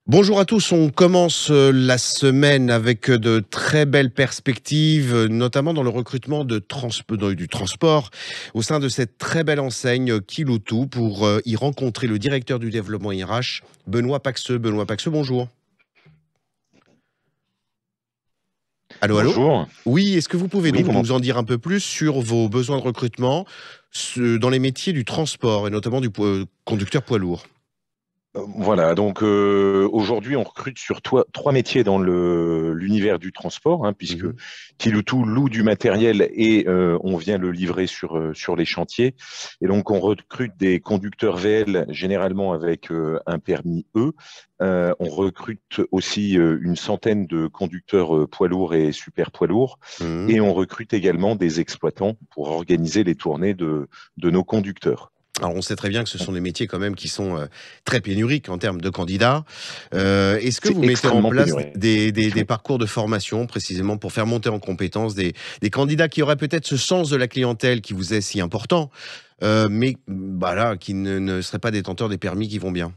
Bonjour à tous, on commence la semaine avec de très belles perspectives, notamment dans le recrutement du transport au sein de cette très belle enseigne Kiloutou pour y rencontrer le directeur du développement RH, Benoît Paxeux. Benoît Paxeux, bonjour. Allô, allô. Bonjour. Oui, est-ce que vous pouvez Oui, donc vous nous en m'entendez? dire un peu plus sur vos besoins de recrutement dans les métiers du transport et notamment conducteur poids lourd? Voilà, donc aujourd'hui, on recrute sur trois métiers dans l'univers du transport, hein, puisque Mhm. Kiloutou loue du matériel et on vient le livrer sur les chantiers. Et donc, on recrute des conducteurs VL, généralement avec un permis E. On recrute aussi une centaine de conducteurs poids lourds et super poids lourds. Mhm. Et on recrute également des exploitants pour organiser les tournées de nos conducteurs. Alors, on sait très bien que ce sont des métiers quand même qui sont très pénuriques en termes de candidats. Est-ce que C'est vous mettez en extrêmement place pénurique. des Oui. parcours de formation précisément pour faire monter en compétences des candidats qui auraient peut-être ce sens de la clientèle qui vous est si important, mais bah là, qui ne seraient pas détenteurs des permis qui vont bien?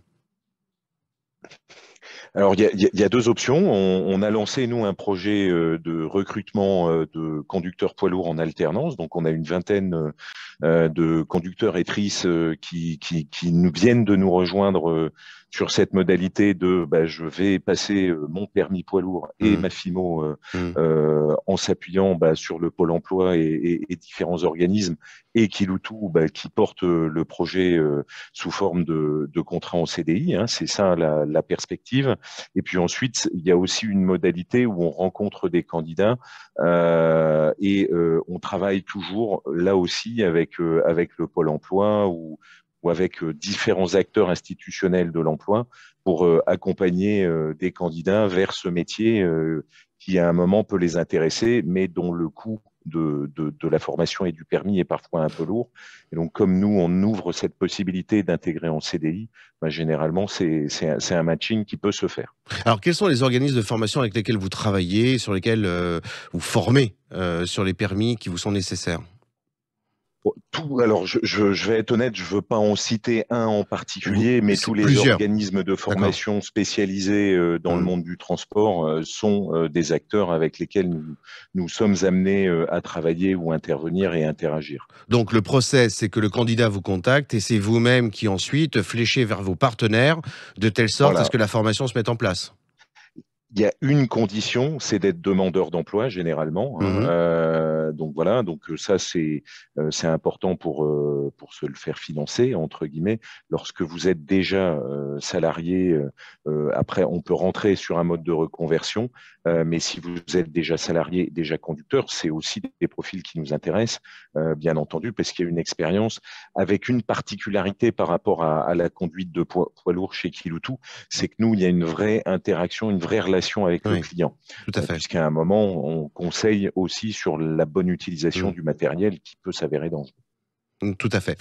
Alors, il y a deux options. On a lancé, nous, un projet de recrutement de conducteurs poids lourds en alternance. Donc, on a une vingtaine de conducteurs et tristes qui nous viennent de nous rejoindre sur cette modalité de je vais passer mon permis poids lourd et Mmh. ma FIMO Mmh. en s'appuyant sur le Pôle emploi et différents organismes et Kiloutou qui porte le projet sous forme de contrat en CDI. Hein, c'est ça la perspective. Et puis ensuite, il y a aussi une modalité où on rencontre des candidats et on travaille toujours là aussi avec le Pôle emploi ou avec différents acteurs institutionnels de l'emploi pour accompagner des candidats vers ce métier qui à un moment peut les intéresser, mais dont le coût de la formation et du permis est parfois un peu lourd. Et donc, comme nous, on ouvre cette possibilité d'intégrer en CDI, généralement, c'est un matching qui peut se faire. Alors, quels sont les organismes de formation avec lesquels vous travaillez, sur lesquels vous formez sur les permis qui vous sont nécessaires? Alors, je vais être honnête, je veux pas en citer un en particulier, mais tous C'est les plusieurs. organismes de D'accord. formation spécialisés dans le Mmh. monde du transport sont des acteurs avec lesquels nous sommes amenés à travailler ou intervenir et interagir. Donc le process, c'est que le candidat vous contacte et c'est vous-même qui ensuite fléchez vers vos partenaires de telle sorte à ce Voilà. que la formation se mette en place? Il y a une condition, c'est d'être demandeur d'emploi généralement. Hein. Mmh. Donc voilà, donc ça c'est important pour se le faire financer entre guillemets. Lorsque vous êtes déjà salarié, après on peut rentrer sur un mode de reconversion, mais si vous êtes déjà salarié, déjà conducteur, c'est aussi des profils qui nous intéressent, bien entendu, parce qu'il y a une expérience avec une particularité par rapport à la conduite de poids lourd chez Kiloutou, c'est que nous, il y a une vraie interaction, une vraie relation avec le Oui, client, tout à fait. puisqu'à un moment, on conseille aussi sur la bonne utilisation Mmh. du matériel qui peut s'avérer dangereux. Tout à fait.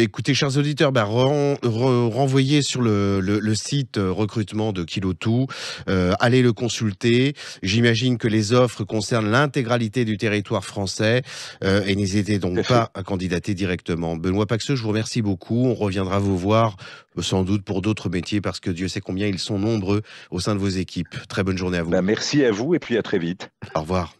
Écoutez, chers auditeurs, bah, renvoyez sur le site, recrutement de Kilotou, allez le consulter. J'imagine que les offres concernent l'intégralité du territoire français, et n'hésitez Tout à donc fait. pas à candidater directement. Benoît Paxeux, je vous remercie beaucoup. On reviendra vous voir, sans doute pour d'autres métiers parce que Dieu sait combien ils sont nombreux au sein de vos équipes. Très bonne journée à vous. Merci à vous et puis à très vite. Au revoir.